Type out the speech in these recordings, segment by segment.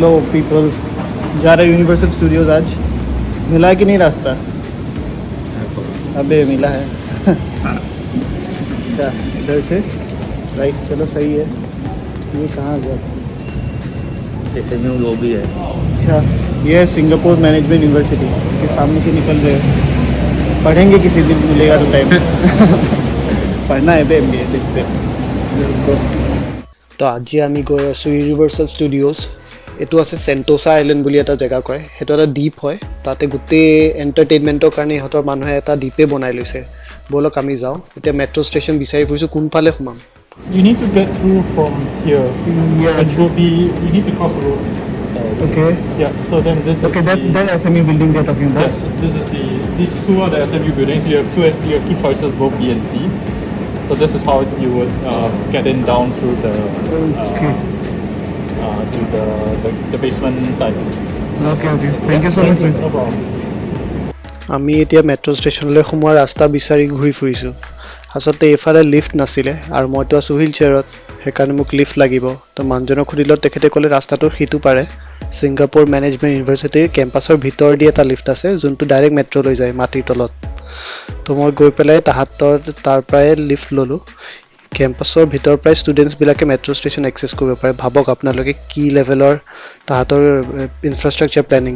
Hello people, जा रहे universal studios आज। मिला है कि नहीं रास्ता? अबे मिला है। अच्छा, इधर से राइट, चलो सही है। ये कहाँ गया? जैसे में वो भी है। अच्छा, ये है सिंगापुर मैनेजमेंट यूनिवर्सिटी। इसके सामने से निकल रहे हैं। पढ़ेंगे किसी दिन, मिलेगा तो टाइम। पढ़ना है बे, MBA देखते हैं। তো আজি আমি গৈ আছোঁ ইউনিভাৰ্চেল ষ্টুডিঅ'জ। এইটো আছে চেণ্টোছা আইলেণ্ড বুলি এটা জেগা কয়। সেইটো এটা দ্বীপ হয়, তাতে গোটেই এণ্টাৰটেইনমেণ্টৰ কাৰণে ইহঁতৰ মানুহে এটা দ্বীপে বনাই লৈছে। ব'লক আমি যাওঁ। এতিয়া মেট্ৰ' ষ্টেচন বিচাৰি ফুৰিছোঁ, কোনফালে সোমাম। You need to get through from here. It will be, you need to cross the road. Okay. Yeah, so then this Okay, is that SMU building they're talking about. yes, this is these two are the SMU buildings. You have two choices, both B and C. So this is how you would get in down through the Okay. to the basement side. Okay. Thank you so much. No problem. আমি এতিয়া metro' ষ্টেচনলৈ সোমোৱাৰ ৰাস্তা বিচাৰি ঘূৰি ফুৰিছোঁ। আচলতে এইফালে লিফ্ট নাছিলে আৰু মইতো আছোঁ হুইল চেয়াৰত, সেইকাৰণে মোক লিফ্ট লাগিব। তো মানুহজনক সুধিলত তেখেতে ক'লে ৰাস্তাটোৰ সিটো পাৰে ছিংগাপুৰ মেনেজমেণ্ট ইউনিভাৰ্চিটিৰ কেম্পাছৰ ভিতৰেদি এটা লিফ্ট আছে, যোনটো ডাইৰেক্ট মেট্ৰ'লৈ যায় মাটিৰ তলত। তো মই গৈ পেলাই তাৰ পৰাই লিফ্ট ল'লোঁ। কেম্পাছৰ ভিতৰৰ পৰাই ষ্টুডেণ্টছবিলাকে মেট্ৰ' ষ্টেচন এক্সেছ কৰিব পাৰে। ভাবক আপোনালোকে কি লেভেলৰ তাহাঁতৰ ইনফ্ৰাষ্ট্ৰাকচাৰ প্লেনিং।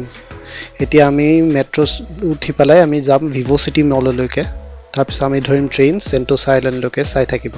এতিয়া আমি মেট্ৰ' উঠি পেলাই আমি যাম ভিভ' চিটি মললৈকে। তাৰপিছত আমি ধৰিম ট্ৰেইন চেণ্টোছা আইলেণ্ডলৈকে চাই থাকিব।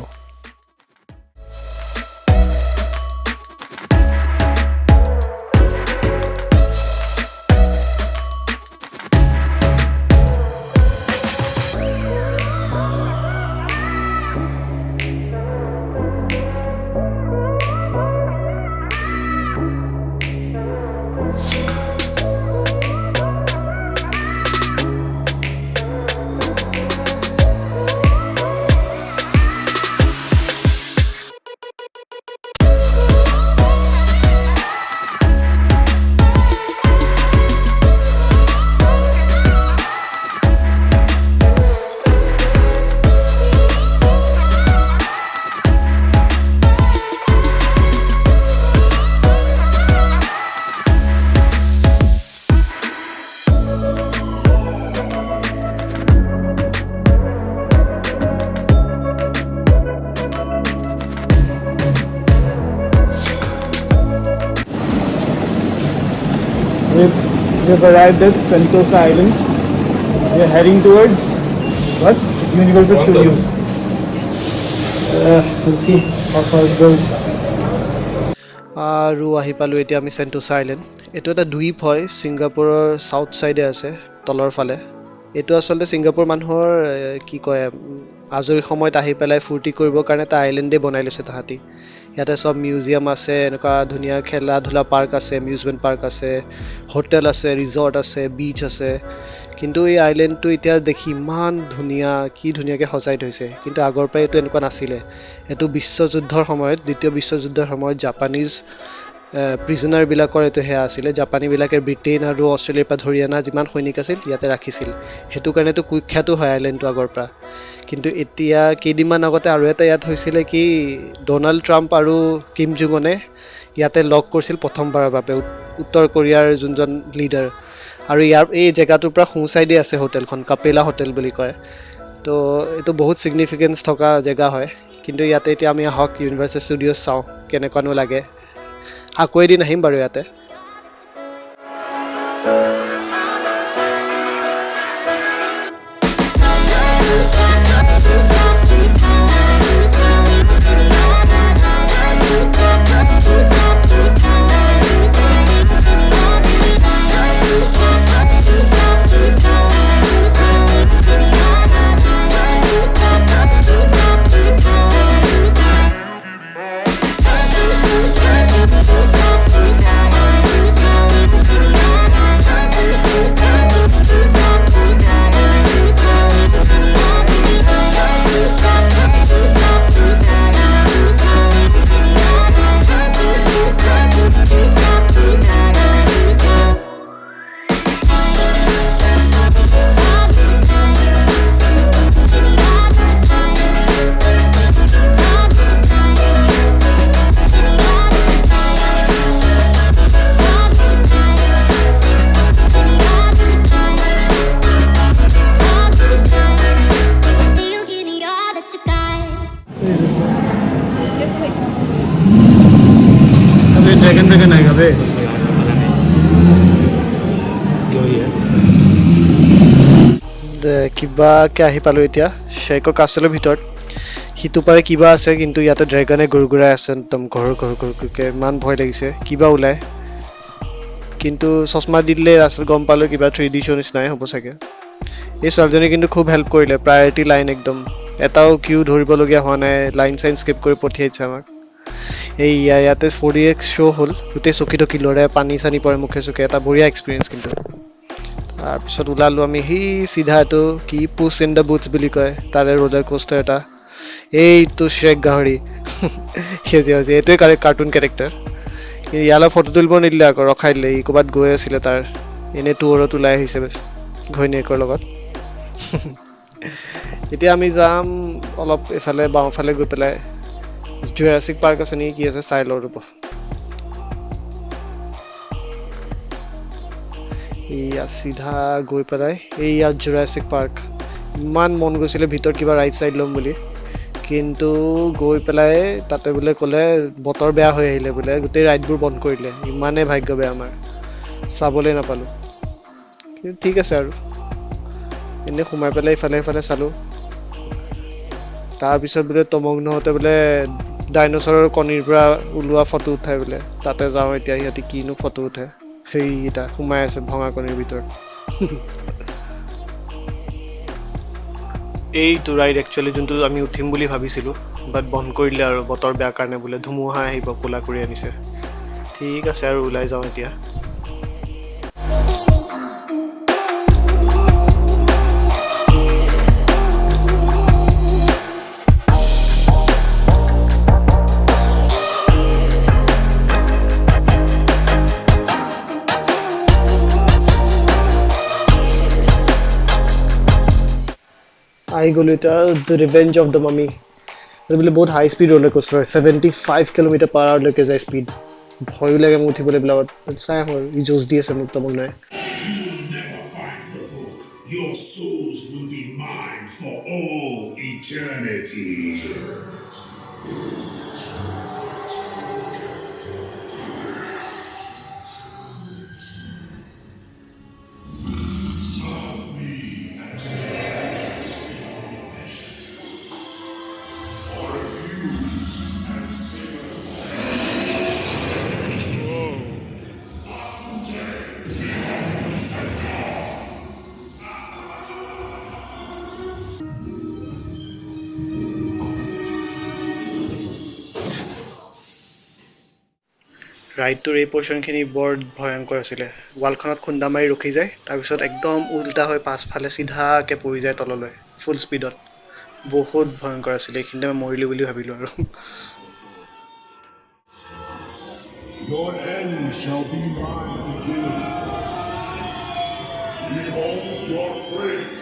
We've arrived at Sentosa Islands. We are heading towards what? Universal Studios. We'll see how far it goes. আৰু আহি পালোঁ এতিয়া আমি চেণ্টোছা আইলেণ্ড। এইটো এটা দ্বীপ হয়, ছিংগাপুৰৰ চাউথ ছাইডে আছে তলৰ ফালে। এইটো আচলতে ছিংগাপুৰ মানুহৰ কি কয়, আজৰি সময়ত আহি পেলাই ফূৰ্তি কৰিবৰ কাৰণে এটা আইলেণ্ডে বনাই লৈছে তাহাঁতি। ইয়াতে চব মিউজিয়াম আছে, এনেকুৱা ধুনীয়া খেলা ধূলা পাৰ্ক আছে, এমিউজমেণ্ট পাৰ্ক আছে, হোটেল আছে, ৰিজৰ্ট আছে, বিচ আছে। কিন্তু এই আইলেণ্ডটো এতিয়া দেখি ইমান ধুনীয়া, কি ধুনীয়াকৈ সজাই থৈছে। কিন্তু আগৰ পৰাই এইটো এনেকুৱা নাছিলে। এইটো বিশ্বযুদ্ধৰ সময়ত, দ্বিতীয় বিশ্বযুদ্ধৰ সময়ত জাপানীজ প্ৰিজনাৰবিলাকৰ এইটো সেয়া আছিলে। জাপানীবিলাকে ব্ৰিটেইন আৰু অষ্ট্ৰেলিয়াৰ পৰা ধৰি অনা যিমান সৈনিক আছিল ইয়াতে ৰাখিছিল। সেইটো কাৰণেতো কুখ্যাতো হয় আইলেণ্ডটো আগৰ পৰা। কিন্তু এতিয়া কেইদিনমান আগতে আৰু এটা ইয়াত হৈছিলে কি, ডনাল্ড ট্ৰাম্প আৰু কিম জুঙনে ইয়াতে লগ কৰিছিল প্ৰথমবাৰৰ বাবে, উত্তৰ কোৰিয়াৰ যোনজন লিডাৰ। আৰু এই জেগাটোৰ পৰা সোঁ চাইডে আছে হোটেলখন, কাপেলা হোটেল বুলি কয়। তো এইটো বহুত ছিগনিফিকেঞ্চ থকা জেগা হয়। কিন্তু ইয়াতে এতিয়া আমি আহক ইউনিভাৰ্চেল ষ্টুডিঅ'জ চাওঁ কেনেকুৱানো লাগে। আকৌ এদিন আহিম বাৰু ইয়াতে। वे पता नहीं जो ही है কিবাকে আহি পালোঁ এতিয়া শ্বেইকৰ কাষ্টেলৰ ভিতৰত সিটো পাৰে কিবা আছে কিন্তু ইয়াতে ড্ৰেগনে গুৰগুৰাই আছে একদম ঘৰকৈ ইমান ভয় লাগিছে কিবা ওলায় কিন্তু চশমা দি দিলে ৰাস্তাত গম পালোঁ কিবা 3D শ্ব' নিচিনাই হ'ব চাগে এই ছোৱালীজনী কিন্তু খুব হেল্প কৰিলে প্ৰায়ৰিটি লাইন একদম এটাও কিউ ধৰিবলগীয়া হোৱা নাই লাইন চাইন স্কিপ কৰি পঠিয়াইছে আমাক এই ইয়াতে 4DX শ্ব' হ'ল গোটেই চকী টকী লৰে পানী চানী পৰে মুখে চুখে এটা বঢ়িয়া এক্সপিৰিয়েঞ্চ কিন্তু তাৰপিছত ওলালোঁ আমি সি চিধা এইটো কি পুছ ইন দ্য বুটছ বুলি কয় তাৰে ৰোলাৰ কোষ্টাৰ এটা এইটো শ্ৰেক গাহৰি সেউজীয়া সেউজীয়া এইটোৱে কাৰ্টুন কেৰেক্টাৰ ইয়ালৈ ফটো তুলিব নিদিলে আকৌ ৰখাই দিলে ই ক'ৰবাত গৈ আছিলে তাৰ এনেই টুৰত ওলাই আহিছে ঘৈণীয়েকৰ লগত এতিয়া আমি যাম অলপ এফালে বাওঁফালে গৈ পেলাই জুৰাছিক পাৰ্ক আছে নেকি কি আছে চাই লওঁ ৰ'ব এইয়া চিধা গৈ পেলাই এইয়া জুৰাছিক পাৰ্ক ইমান মন গৈছিলে ভিতৰত কিবা ৰাইড চাইড ল'ম বুলি কিন্তু গৈ পেলাই তাতে বোলে ক'লে বতৰ বেয়া হৈ আহিলে বোলে গোটেই ৰাইডবোৰ বন্ধ কৰি দিলে ইমানেই ভাগ্য বেয়া আমাৰ চাবলৈ নাপালোঁ কিন্তু ঠিক আছে আৰু এনেই সোমাই পেলাই ইফালে সিফালে চালোঁ তাৰপিছত বোলে তমগ্নহঁতে বোলে ডাইন'ছৰৰ কণীৰ পৰা ওলোৱা ফটো উঠাই বোলে তাতে যাওঁ এতিয়া সিহঁতি কিনো ফটো উঠে সেইকেইটা সোমাই আছে ভঙা কণীৰ ভিতৰত এইটো ৰাইড একচুৱেলি যোনটো আমি উঠিম বুলি ভাবিছিলোঁ বাট বন্ধ কৰি দিলে আৰু বতৰ বেয়া কাৰণে বোলে ধুমুহা আহিব ক'লা কৰি আনিছে ঠিক আছে আৰু ওলাই যাওঁ এতিয়া আহি গ'লোঁ এতিয়া দ্য ৰিভেঞ্জ অফ দ্য মামি এইটো বোলে বহুত হাই স্পীড ৰোলাৰ কোষ্টাৰ হয় 75 কিলোমিটাৰ পাৰ আৱাৰলৈকে যায় স্পীড ভয়ো লাগে মোৰ উঠিবলৈ এইবিলাকত চাই আহোঁ আৰু ই জোচ দি আছে মোক তমক নাই Your souls will be mine for all eternity. ৰাইডটোৰ এই পৰ্চনখিনি বৰ ভয়ংকৰ আছিলে ৱালখনত খুন্দা মাৰি ৰখি যায় তাৰপিছত একদম উল্টা হৈ পাছফালে চিধাকৈ পৰি যায় তললৈ ফুল স্পীডত বহুত ভয়ংকৰ আছিলে এইখিনিতে মই মৰিলোঁ বুলি ভাবিলোঁ আৰু Your end shall be my beginning. Behold your fate.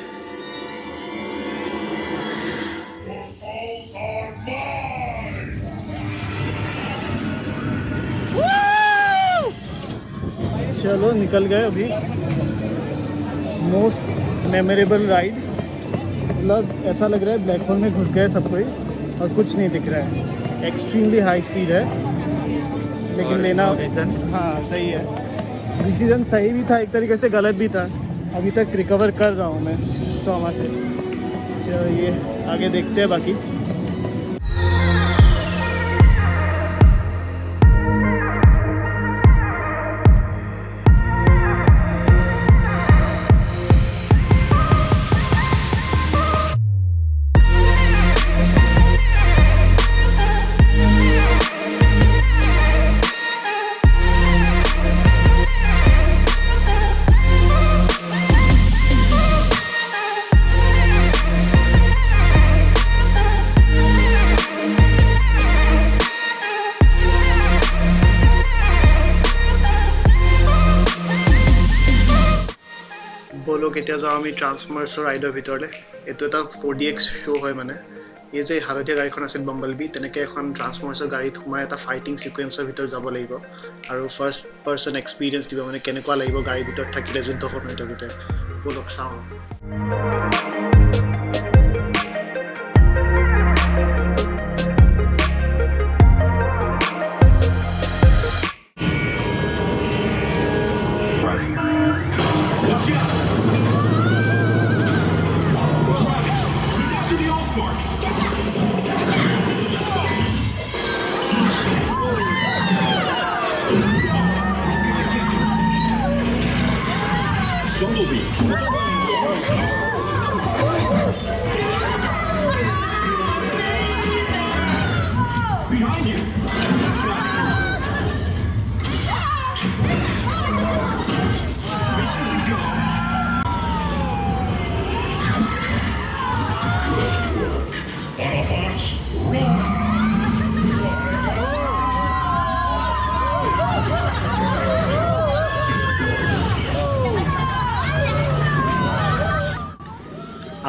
Your souls are mine. चलो निकल गए अभी मोस्ट मेमोरेबल राइड मतलब ऐसा लग रहा है ब्लैक होल में घुस गए सब कोई और कुछ नहीं दिख रहा है एक्सट्रीमली हाई स्पीड है लेकिन लेना हाँ सही है डिसीजन सही भी था एक तरीके से गलत भी था अभी तक रिकवर कर रहा हूँ मैं ट्रॉमा से चलिए आगे देखते हैं बाकी বলক এতিয়া যাওঁ আমি ট্ৰান্সফৰ্মাৰ্ছৰ ৰাইডৰ ভিতৰলৈ এইটো এটা 4DX শ্ব' হয় মানে এই যে হালধীয়া গাড়ীখন আছিল বাম্বলবি তেনেকৈ এখন ট্ৰান্সফৰ্মাৰ্ছৰ গাড়ীত সোমাই এটা ফাইটিং ছিকুৱেঞ্চৰ ভিতৰত যাব লাগিব আৰু ফাৰ্ষ্ট পাৰ্চন এক্সপিৰিয়েঞ্চ দিব মানে কেনেকুৱা লাগিব গাড়ীৰ ভিতৰত থাকিলে যুদ্ধখন হৈ থাকোঁতে বলক চাওঁ Behind you! Mission to go! Autobots, run!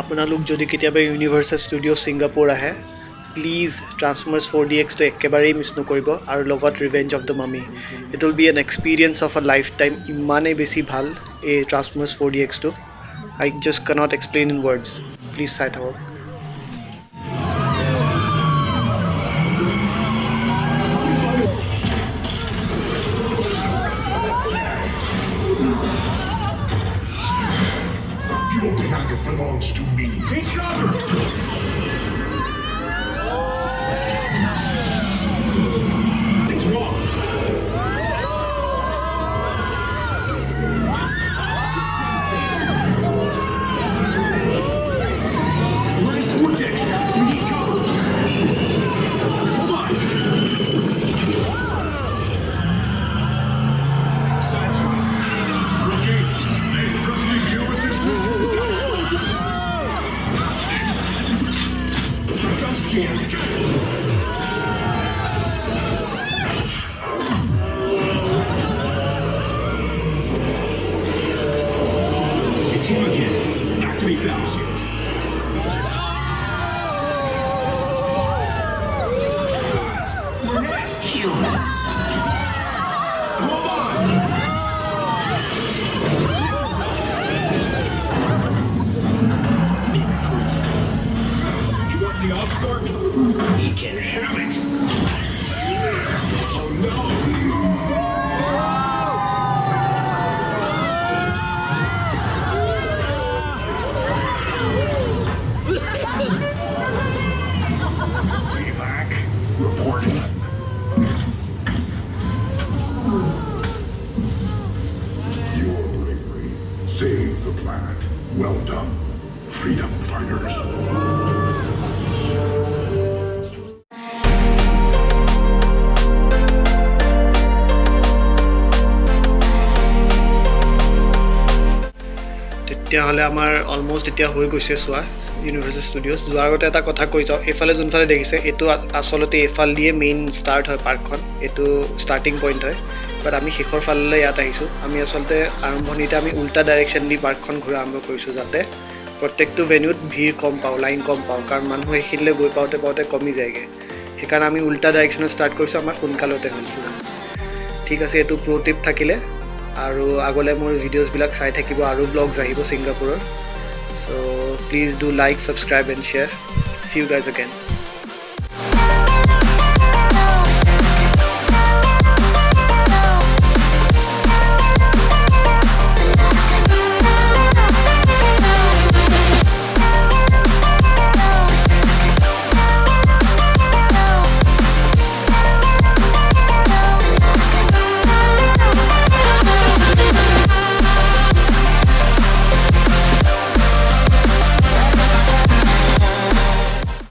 আপোনালোক যদি কেতিয়াবা ইউনিভাৰ্চেল ষ্টুডিঅ' ছিংগাপুৰ আহে প্লিজ ট্ৰান্সফৰ্মাৰ্ছ 4DXটো একেবাৰেই মিছ নকৰিব আৰু লগত revenge of the mummy it will be an experience of a lifetime ইমানেই বেছি ভাল এই ট্ৰান্সফৰ্মাৰ্ছ 4DXটো I just can't explain in words please চাই থাকক Your planet belongs to me. Take cover! What's wrong? Where's Vortex? We need cover. Hold on. Sideswipe. Rookie, I trusting you with this move. It's him again. Activate battleships. We're not here. Hold on. You want the All-Star? He can have it. Oh no. Back. Reporting. Your bravery saved the planet. Well done, freedom fighters. তেতিয়াহ'লে আমাৰ almost এতিয়া হৈ গৈছে চোৱা universal ষ্টুডিঅ'ছ যোৱাৰ আগতে এটা কথা কৈ যাওঁ এইফালে যোনফালে দেখিছে এইটো আচলতে এইফাল দিয়ে মেইন ষ্টাৰ্ট হয় পাৰ্কখন এইটো ষ্টাৰ্টিং পইণ্ট হয় বাট আমি শেষৰ ফাললৈ ইয়াত আহিছোঁ আমি আচলতে আৰম্ভণিতে আমি উল্টা ডাইৰেকশ্যন দি পাৰ্কখন ঘূৰা আৰম্ভ কৰিছোঁ যাতে প্ৰত্যেকটো ভেনিউত ভিৰ কম পাওঁ লাইন কম পাওঁ কাৰণ মানুহ সেইখিনিলৈ গৈ পাওঁতে পাওঁতে কমি যায়গৈ সেইকাৰণে আমি উল্টা ডাইৰেকশ্যনত ষ্টাৰ্ট কৰিছোঁ আমাৰ সোনকালতে হ'ল ফুৰা ঠিক আছে এইটো প্ৰ' টিপ থাকিলে আৰু আগলৈ মোৰ ভিডিঅ'ছবিলাক চাই থাকিব আৰু ব্লগছ আহিব ছিংগাপুৰৰ show' please do like subscribe and share see you guys again